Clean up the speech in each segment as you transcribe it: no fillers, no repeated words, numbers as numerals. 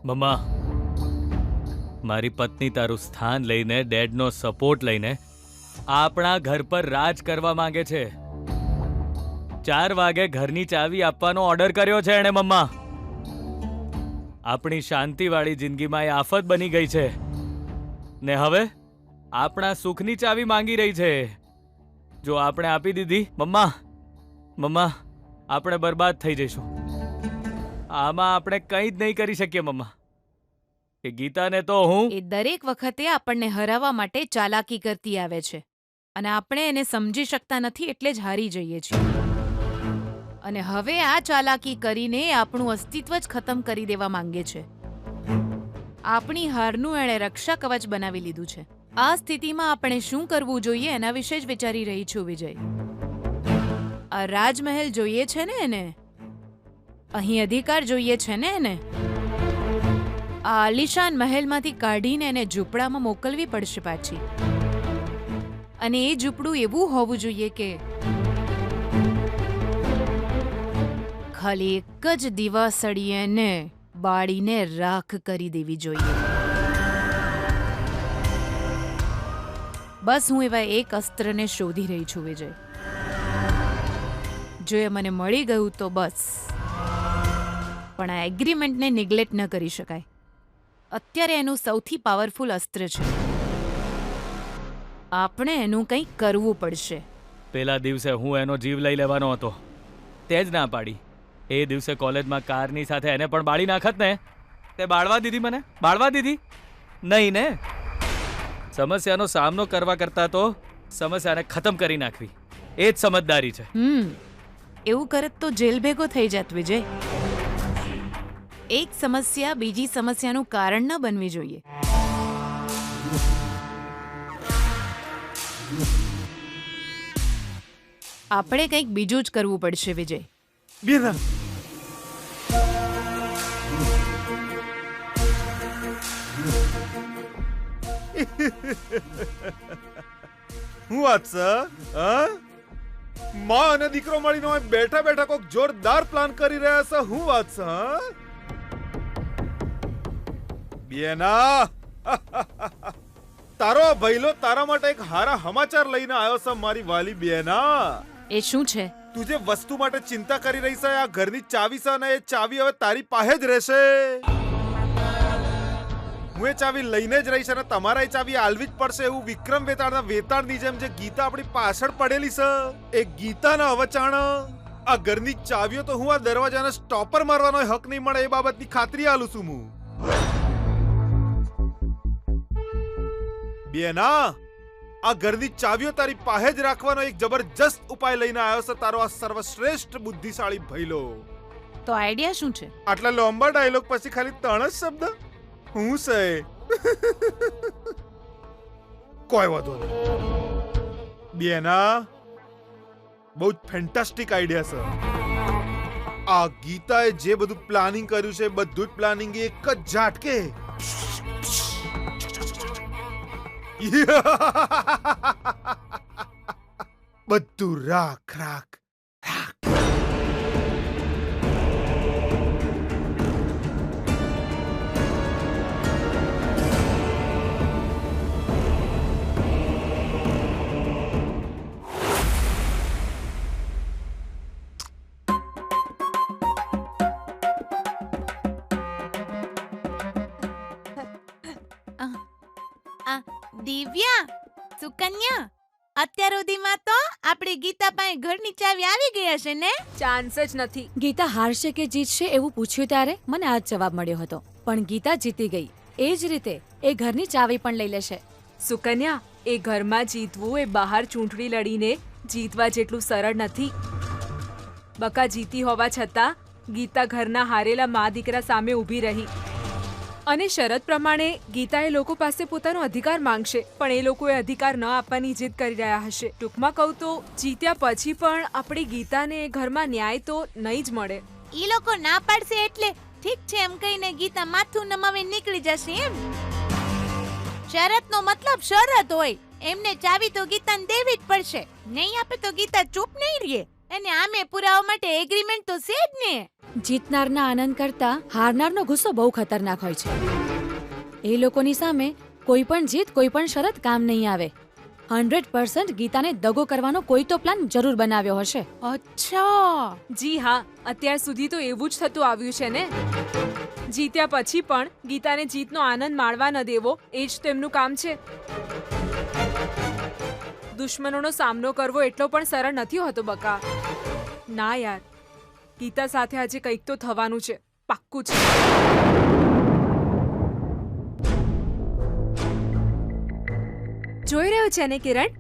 મમ્મા, મારી પત્ની તારું સ્થાન લઈને, ડેડનો સપોર્ટ લઈને આપણા ઘર પર રાજ કરવા માંગે છે. 4 વાગે ઘરની ચાવી આપવાનો ઓર્ડર કર્યો છે એણે. મમ્મા, આપણી શાંતિવાળી જિંદગીમાં એ આફત બની ગઈ છે ને હવે આપણા સુખની ચાવી માંગી રહી છે. જો આપણે આપી દીધી મમ્મા, આપણે બરબાદ થઈ જઈશું. આમાં આપણે કંઈ જ નહીં કરી શકીએ મમ્મા. એ ગીતાને તો હું એ દરેક વખતે આપણને હરાવવા માટે ચાલાકી કરતી આવે છે અને આપણે એને સમજી શકતા નથી, એટલે જ હારી જઈએ છીએ. અને હવે આ ચાલાકી કરીને આપણું અસ્તિત્વ જ ખતમ કરી દેવા માંગે છે. આપણી હારનું એણે રક્ષા કવચ બનાવી લીધું છે. આ સ્થિતિમાં આપણે શું કરવું જોઈએ એના વિશે જ વિચારી રહી છું વિજય. આ રાજમહેલ જોઈએ છે ને એને, અહીં અધિકાર જોઈએ છે ને એને. આ આલિશાન મહેલમાંથી કાઢીને એને ઝૂંપડામાં મોકલવી પડશે પાછી. અને એ ઝૂંપડું એવું હોવું જોઈએ કે ખાલી એક જ દિવાસળી એને બાળીને રાખ કરી દેવી જોઈએ. બસ હું એવા એક અસ્ત્રને શોધી રહી છું વિજય. જો એ મને મળી ગયું તો બસ. પણ આ એગ્રીમેન્ટને નિગ્લેક્ટ ન કરી શકાય. અત્યારે એનું સૌથી પાવરફુલ અસ્ત્ર છે. આપણે એનું કંઈક કરવું પડશે. પેલા દિવસે હું એનો જીવ લઈ લેવાનો હતો, તે જ ના પાડી. એ દિવસે કોલેજમાં કારની સાથે એને પણ બાળી નાખત ને. તે બાળવા દીધી મને? બાળવા દીધી નહીં ને. સમસ્યાનો સામનો કરવા કરતા તો સમસ્યાને ખતમ કરી નાખવી, એ જ સમજદારી છે. એવું કરત તો જેલ ભેગો થઈ જાત વિજય. એક સમસ્યા બીજી સમસ્યાનું કારણ ન બનવી જોઈએ. આપણે કંઈક બીજું જ કરવું પડશે વિજય. બેના, હું વાત છે? માં અને દીકરો મળીને બેઠા બેઠા કોઈક જોરદાર પ્લાન કરી રહ્યા છે. હું વાત છે? બેના, તારો ભઈલો તારા માટે એક હારા સમાચાર લઈને આવ્યો છે મારી વાલી બેના. એ શું છે? તું જે વસ્તુ માટે ચિંતા કરી રહી છે, આ ઘરની ચાવી છે ને એ ચાવી હવે તારી પાસે જ રહેશે. હું એ ચાવી લઈને જ રહીશ અને તમારા એ ચાવી આલવી જ પડશે. એવું વિક્રમ વેતાળના વેતાળની જેમ જે ગીતા આપણી પાછળ પડેલી છે, એ ગીતાના અવચાણ આ ઘરની ચાવીઓ તો હું આ દરવાજાને સ્ટોપર મારવાનો હક નહીં મળે એ બાબતની ખાતરી આલું છું હું. બેના, આ ઘરની ચાવીઓ તારી પાસે જ રાખવાનો એક જબરજસ્ત ઉપાય લઈને આવ્યો છે તારો આ સર્વશ્રેષ્ઠ બુદ્ધિશાળી ભઈલો. તો આઈડિયા શું છે? આટલા લાંબા ડાયલોગ પછી ખાલી 3 જ શબ્દ? હું છે? કોઈ વાંધો નહીં બેના, બહુ જ ફેન્ટાસ્ટિક આઈડિયા છે. આ ગીતાએ જે બધું પ્લાનિંગ કર્યું છે, બધું જ પ્લાનિંગ એક જ ઝાટકે બધું રાખ રાખ રાખ. દિવ્યા, સુકન્યા, અત્યાર સુધીમાં તો આપણી ગીતા પાસે ઘરની ચાવી આવી ગઈ હશે ને? ચાન્સ જ નથી. ગીતા હારશે કે જીતશે એવું પૂછ્યું ત્યારે મને આ જ જવાબ મળ્યો હતો. પણ ગીતા જીતી ગઈ. એ જ રીતે એ ઘરની ચાવી પણ લઈ લેશે. સુકન્યા, એ ઘરમાં જીતવું એ બહાર ચૂંટણી લડીને જીતવા જેટલું સરળ નથી. બકા જીતી હોવા છતાં ગીતા ઘરના હારેલા મા દીકરા સામે ઊભી રહી અને શરત પ્રમાણે ગીતા એ લોકો પાસે પોતાનો અધિકાર માંગશે, પણ એ લોકો એ અધિકાર ન આપવાની જીદ કરી રહ્યા હશે. ટૂંકમાં કહું તો જીત્યા પછી પણ આપણી ગીતાને ઘરમાં ન્યાય તો નહીં જ મળે. ઈ લોકો ના પાડશે એટલે ઠીક છે એમ કહીને ગીતા માથું નમાવી નીકળી જશે એમ? શરતનો મતલબ શરત હોય. એમને ચાવી તો ગીતાને દેવી જ પડશે. નહીં આપે તો ગીતા ચૂપ નહીં રહે. અને આમે પુરાવા માટે એગ્રીમેન્ટ તો છે જ ને. જીતનારના આનંદ કરતા હારનારનો ગુસ્સો બહુ ખતરનાક હોય છે. એ લોકોની સામે કોઈ પણ જીત કોઈ પણ શરત કામ નહીં આવે. 100% ગીતાને દગો કરવાનો કોઈ તો પ્લાન જરૂર બનાવ્યો હશે. અચ્છા, જી હા, અત્યાર સુધી તો એવું જ થતું આવ્યું છે ને. જીત્યા પછી પણ ગીતાને જીતનો આનંદ માણવા ન દેવો એ જ તો એમનું કામ છે. દુશ્મનોનો સામનો કરવો એટલો પણ સરળ નથી હોતો બકા. ના યાર, ગીતા સાથે આજે કંઈક તો થવાનું છે, પાક્કું છે. જોઈ રહ્યો છે ને કિરણ,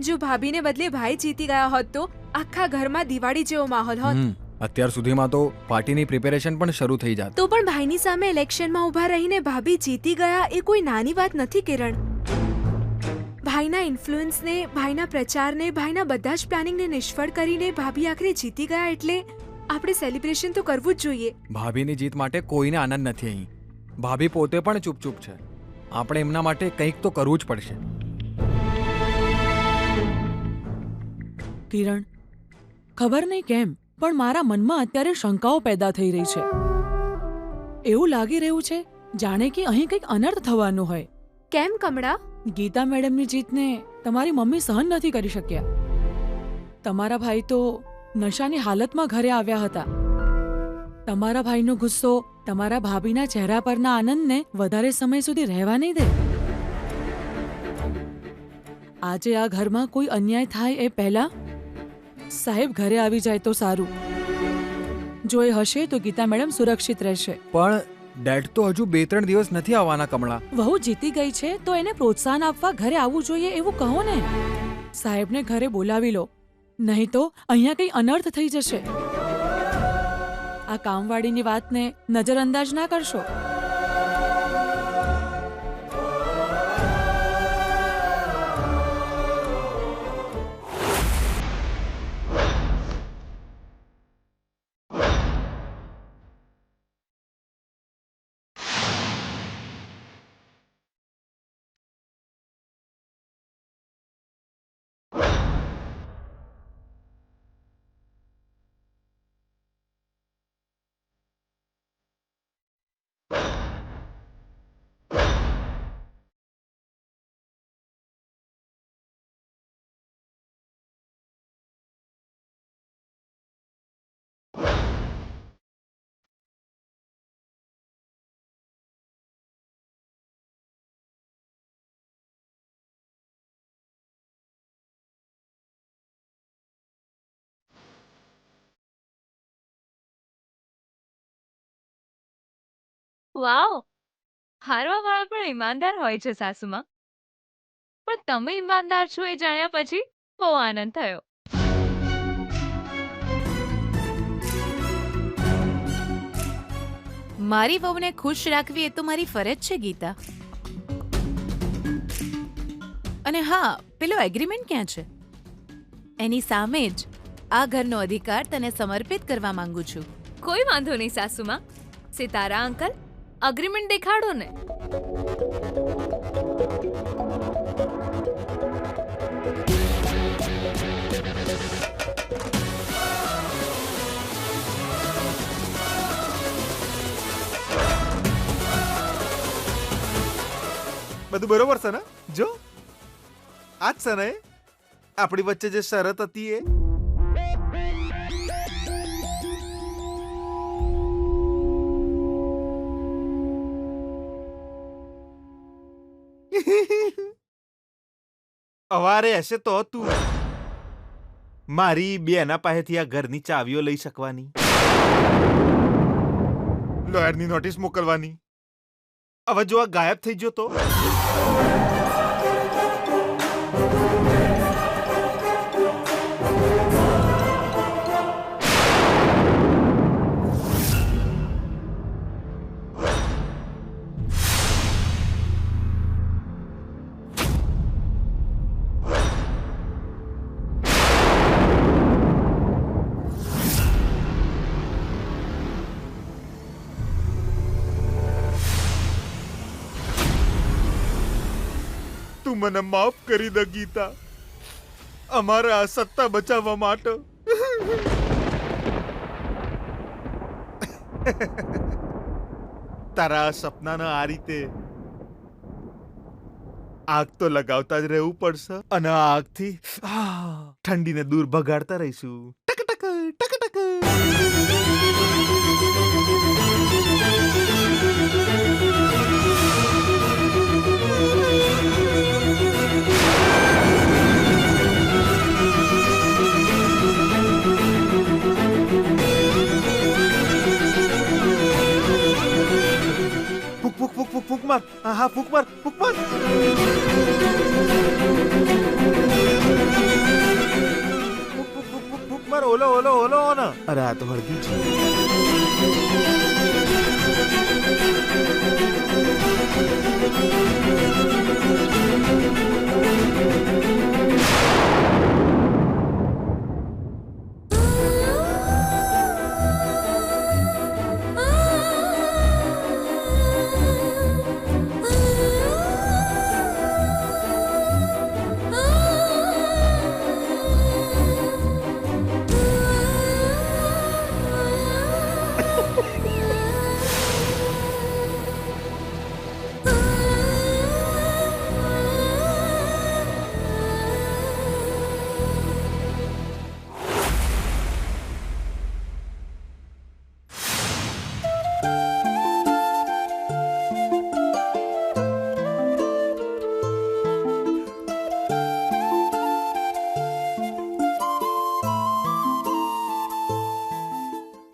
જો ભાભીને બદલે ભાઈ જીતી ગયા હોત તો આખા ઘરમાં દિવાળી જેવો માહોલ હોત. અત્યાર સુધીમાં તો પાર્ટીની પ્રિપેરેશન પણ શરૂ થઈ જાત. તો પણ ભાઈની સામે ઇલેક્શનમાં ઊભા રહીને ભાભી જીતી ગયા એ કોઈ નાની વાત નથી કિરણ. ભાઈના ઇન્ફ્લુઅન્સને, ભાઈના પ્રચારને, ભાઈના બધા જ પ્લાનિંગને નિષ્ફળ કરીને ભાભી આખરે જીતી ગયા એટલે આપણે સેલિબ્રેશન તો કરવું જ જોઈએ. ભાભીની જીત માટે કોઈને આનંદ નથી અહીં. ભાભી પોતે પણ ચૂપ છે. આપણે એમના માટે કંઈક તો કરવું જ પડશે. કિરણ, ખબર નહીં કેમ પણ મારા મનમાં અત્યારે શંકાઓ પેદા થઈ રહી છે. એવું લાગી રહ્યું છે જાણે કે અહીં કંઈક અનર્થ થવાનું હોય. કેમ કમળા? ગીતા મેડમની જીતને તમારી મમ્મી સહન નથી કરી શક્યા. તમારા ભાઈ તો નશાની હાલતમાં ઘરે આવ્યા હતા. તમારા ભાઈનો ગુસ્સો તમારા ભાભીના ચહેરા પરના આનંદને વધારે સમય સુધી રહેવા નહીં દે. આજે આ ઘરમાં કોઈ અન્યાય થાય એ પહેલા સાહેબ ઘરે આવી જાય તો સારું. જો એ હશે તો ગીતા મેડમ સુરક્ષિત રહેશે. પણ ડેડ તો હજુ 2-3 દિવસ નથી આવવાના કમળા. વહુ જીતી ગઈ છે તો એને પ્રોત્સાહન આપવા ઘરે આવવું જોઈએ એવું કહો ને. સાહેબને ઘરે બોલાવી લો, નહીં તો અહીંયા કંઈ અનર્થ થઈ જશે. આ કામવાળીની વાતને નજરઅંદાજ ના કરશો. વાવ, હારવા વાળા પણ ઈમાનદાર હોય છે સાસુમાં. પણ તમે ઈમાનદાર છો એ જાણ્યા પછી બહુ આનંદ થયો. મારી વહુને ખુશ રાખવી એ તો મારી ફરજ છે ગીતા. અને હા, પેલો એગ્રીમેન્ટ ક્યાં છે? એની સામે જ આ ઘરનો અધિકાર તને સમર્પિત કરવા માંગુ છું. કોઈ વાંધો નહીં સાસુમાં. સિતારા અંકલ, અગ્રીમેન્ટ દેખાડો ને. બધું બરોબર છે ને? જો આજ છે ને આપણી વચ્ચે જે શરત હતી એ. અવારે હશે તો તું મારી બેના પાસેથી આ ઘરની ચાવીઓ લઈ શકવાની, લોયરની નોટિસ મોકલવાની. હવે જો આ ગાયબ થઈ ગયો તો તું મને માફ કરી દે ગીતા, અમારા આ સત્તા બચાવવા માટે. તારા સપનાના આ રીતે આગ તો લગાવતા જ રહેવું પડશે અને આ આગથી ઠંડીને દૂર ભગાડતા રહીશું. ટક ટક ટક ટક. ફૂક ફૂક ફૂક ફૂક ફૂક માર. હા ફૂક માર ફૂક માર. ફૂક ફૂક ફૂક ફૂક ફૂક માર. ઓલો ઓલો ઓલો ઓનો. અરે આ તો હળગી છે.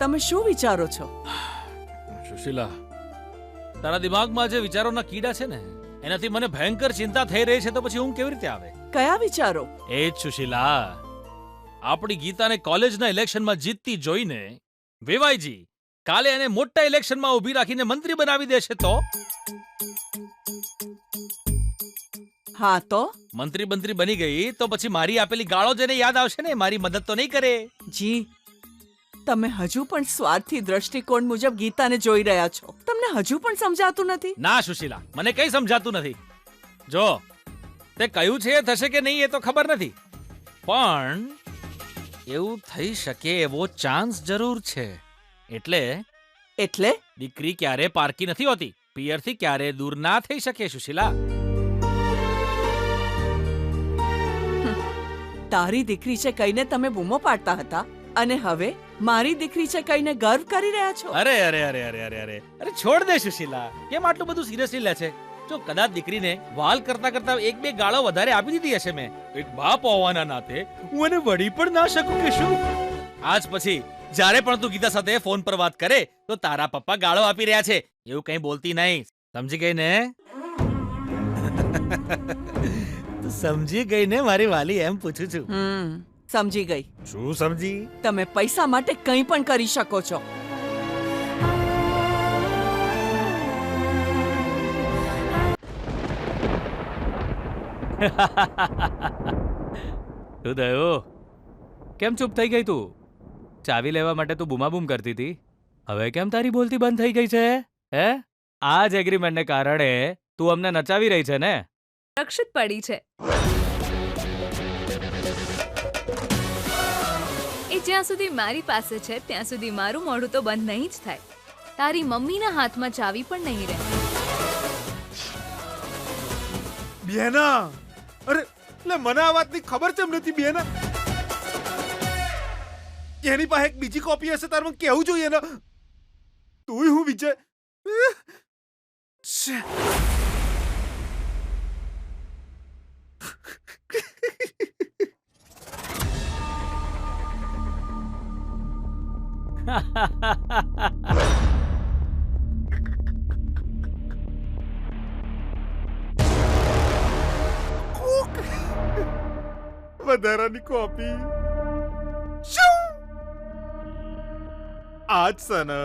તમે શું વિચારો છો? સુશીલા, તારા દિમાગમાં જે વિચારોના કીડા છે ને એનાથી મને ભયંકર ચિંતા થઈ રહી છે. તો પછી ઊંઘ કેવી રીતે આવે? કયા વિચારો? એ જ સુશીલા, આપણી ગીતાને કોલેજના ઇલેક્શનમાં જીતતી જોઈને વેવાઈજી કાલે એને મોટા ઇલેક્શનમાં ઊભી રાખીને મંત્રી બનાવી દેશે તો? હા તો મંત્રી બની ગઈ તો પછી મારી આપેલી ગાળો જેને યાદ આવશે ને, મારી મદદ તો નહીં કરે. જી, તમે હજુ પણ સ્વાર્થી દ્રષ્ટિકોણ મુજબ ગીતાને જોઈ રહ્યા છો. તમને હજુ પણ સમજાતું નથી? ના સુશીલા, મને કઈ સમજાતું નથી. જો તે કયું છે એ થશે કે નહીં એ તો ખબર નથી, પણ એવું થઈ શકે એવો ચાન્સ જરૂર છે. એટલે દીકરી ક્યારે પારકી નથી હોતી. પિયરથી ક્યારે દૂર ના થઈ શકે સુશીલા. તારી દીકરી છે કહીને તમે બૂમો પાડતા હતા અને હવે મારી દીકરી છે કહીને ગર્વ કરી રહ્યા છો. અરે અરે અરે અરે અરે અરે અરે છોડ દે સુશીલા, કેમ આટલું બધું સિરિયસલી લે છે? જો કદાચ દીકરીને વાલ કરતા કરતા એક બે ગાળો વધારે આપી દીધી હશે મેં, એક બાપ હોવાના નાતે હું એને વળી પણ ના શકું કે શું? આજ પછી જ્યારે પણ તું ગીતા સાથે ફોન પર વાત કરે તો તારા પપ્પા ગાળો આપી રહ્યા છે એવું કંઈ બોલતી નહીં. સમજી ગઈ ને? તું સમજી ગઈ ને મારી વાલી? એમ પૂછું છું. સમજી ગઈ. શું સમજી? તમે પૈસા માટે કંઈ પણ કરી શકો છો. શું થયું? કેમ ચૂપ થઈ ગઈ તું? ચાવી લેવા માટે તું બૂમાબૂમ કરતી હતી, હવે કેમ તારી બોલતી બંધ થઈ ગઈ છે? હે? આ જ એગ્રીમેન્ટને કારણે તું અમને નચાવી રહી છે ને? રક્ષિત પડી છે. એ જ્યાં સુધી મારી પાસે છે ત્યાં સુધી મારું મોઢું તો બંધ નહીં જ થાય. તારી મમ્મીના હાથમાં ચાવી પણ નહીં રહે. બેના, અરે લે, મને આ વાતની ખબર કેમ નથી બેના? એની પાસે એક બીજી કોપી હશે, તારે મને કેવું જોઈએ ને. તું હું વિજય વધારાની કોપી આજ સને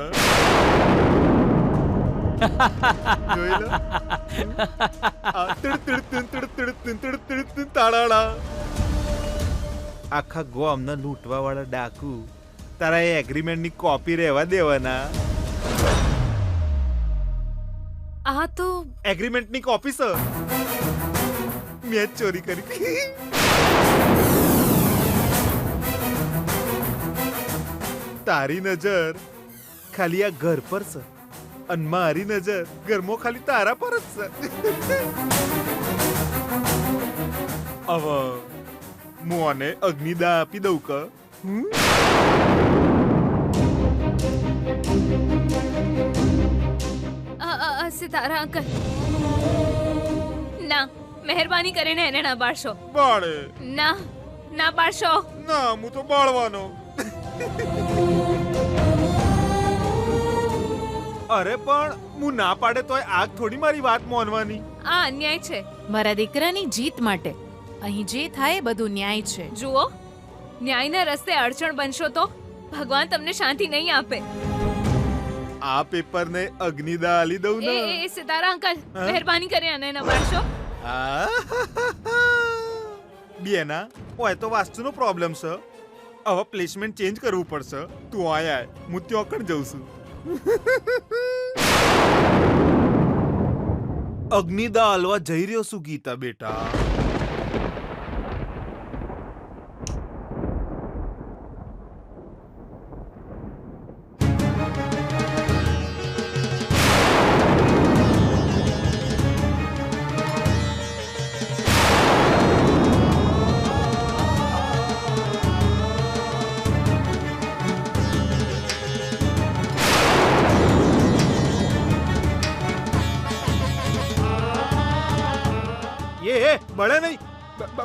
જોઈ લો. તાળાળા આખા ગોમને લૂંટવા વાળા ડાકુ તારા એ એગ્રીમેન્ટની કોપી રહેવા દેવાના. આ તો એગ્રીમેન્ટની કોપી સર મેં જ ચોરી કરી. તારી નજર ખાલી આ ઘર પર છે અને મારી નજર ઘરમાં ખાલી તારા પર જ છે. હવે હું આને અગ્નિદા આપી દઉં કે સિતારા અંકલ, ના, મહેરબાની કરીને એને ના પાડશો. બાળે ના, ના પાડશો. ના, હું તો બાળવાનો. અરે પણ હું ના પાડે તોય આગ થોડી મારી વાત માનવાની. આ અન્યાય છે. મારા દીકરાની જીત માટે અહીં જે થાય એ બધું ન્યાય છે. જુઓ, ન્યાયના રસ્તે અડચણ બનશો તો ભગવાન તમને શાંતિ નહીં આપે. આ પેપરને અગ્નિદા આલી દઉં ને. એ સિતારા અંકલ, મહેરબાની કરીને એને ના પાડશો. બેના, ઓય તો વાસ્તુનો પ્રોબ્લેમ છે. હવે પ્લેસમેન્ટ ચેન્જ કરવું પડશે. તું આય, હું ત્યાં કણ જઉં છું. અગ્નિદા આલવા જઈ રહ્યો છું ગીતા બેટા.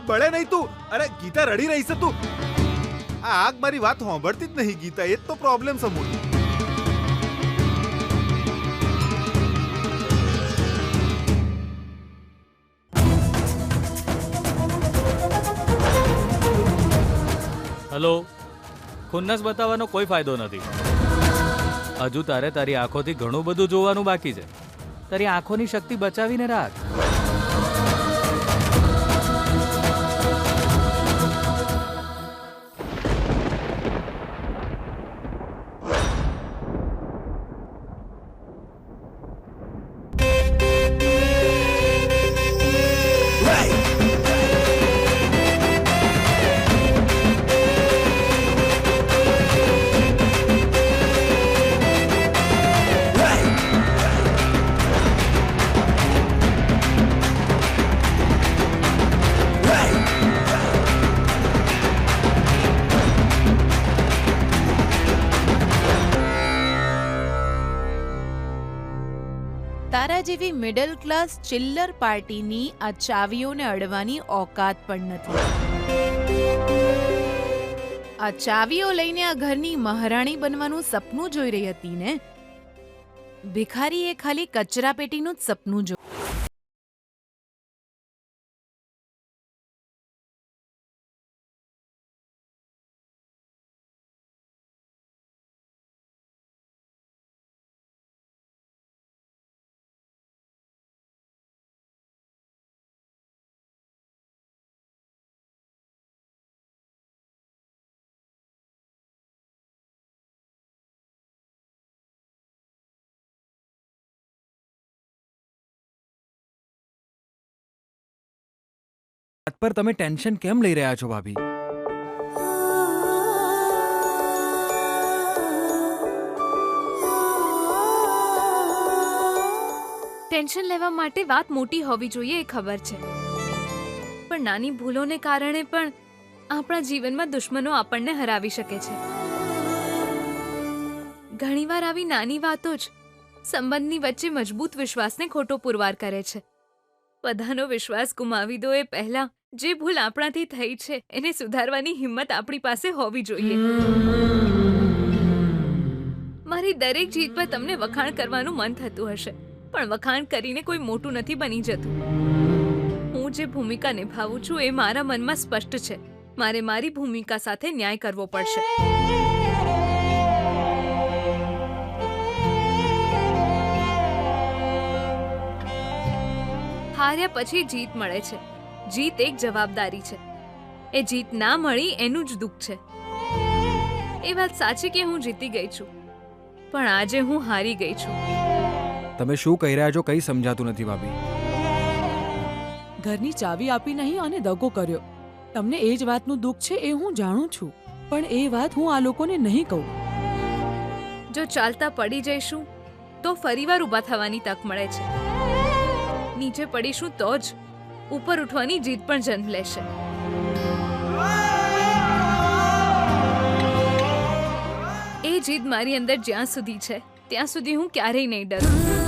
બળે નહીં તું. અરે ગીતા રડી રહી છે તું. આ આગ મારી વાત સાંભળતી જ નહીં ગીતા. એ જ તો પ્રોબ્લેમ છે મોટી. હલો, ખુન્નસ બતાવવાનો કોઈ ફાયદો નથી. હજુ તારે તારી આંખોથી ઘણું બધું જોવાનું બાકી છે. તારી આંખોની શક્તિ બચાવીને રાખ. તારા જેવી મિડલ ક્લાસ ચિલ્લર પાર્ટીની આ ચાવીઓને અડવાની ઓકાત પણ નથી. આ ચાવીઓ લઈને આ ઘરની મહારાણી બનવાનું સપનું જોઈ રહી હતી ને? ભિખારીએ ખાલી કચરા પેટીનું જ સપનું જોયું. વાત પર તમે ટેન્શન કેમ લઈ રહ્યા છો ભાભી? ટેન્શન લેવા માટે વાત મોટી હોવી જોઈએ એ ખબર છે, પણ નાની ભૂલોને કારણે પણ આપણા જીવનમાં દુશ્મનો આપણને હરાવી શકે છે. ઘણીવાર આવી નાની વાતો જ સંબંધની વચ્ચે મજબૂત વિશ્વાસને ખોટો પુરવાર કરે છે. બધાનો વિશ્વાસ ગુમાવી દો એ પહેલા જે ભૂલ આપણાથી થઈ છે એને સુધારવાની હિંમત આપણી પાસે હોવી જોઈએ. મારી દરેક જીત પર તમને વખાણ કરવાનું મન થતું હશે, પણ વખાણ કરીને કોઈ મોટું નથી બની જતું. હું જે ભૂમિકા નિભાવું છું એ મારા મનમાં સ્પષ્ટ છે. મારે મારી ભૂમિકા સાથે ન્યાય કરવો પડશે. હાર્યા પછી જીત મળે છે. જીત એક જવાબદારી છે. એ જીત ના મળી એનું જ દુઃખ છે. એ વાત સાચી કે હું જીતી ગઈ છું, પણ આજે હું હારી ગઈ છું. તમે શું કહી રહ્યા છો કંઈ સમજાતું નથી ભાભી. ઘરની ચાવી આપી નહીં અને દગો કર્યો. તમને એ જ વાતનું દુઃખ છે એ હું જાણું છું, પણ એ વાત હું આ લોકોને નહીં કહું. જો ચાલતા પડી જઈશું તો ફરીવાર ઊભા થવાની તક મળે છે. નીચે પડીશું તો જ ઉપર ઉઠવાની જીત પણ જન્મ લેશે. એ જીત મારી અંદર જ્યાં સુધી છે ત્યાં સુધી હું ક્યારેય નહીં ડરું.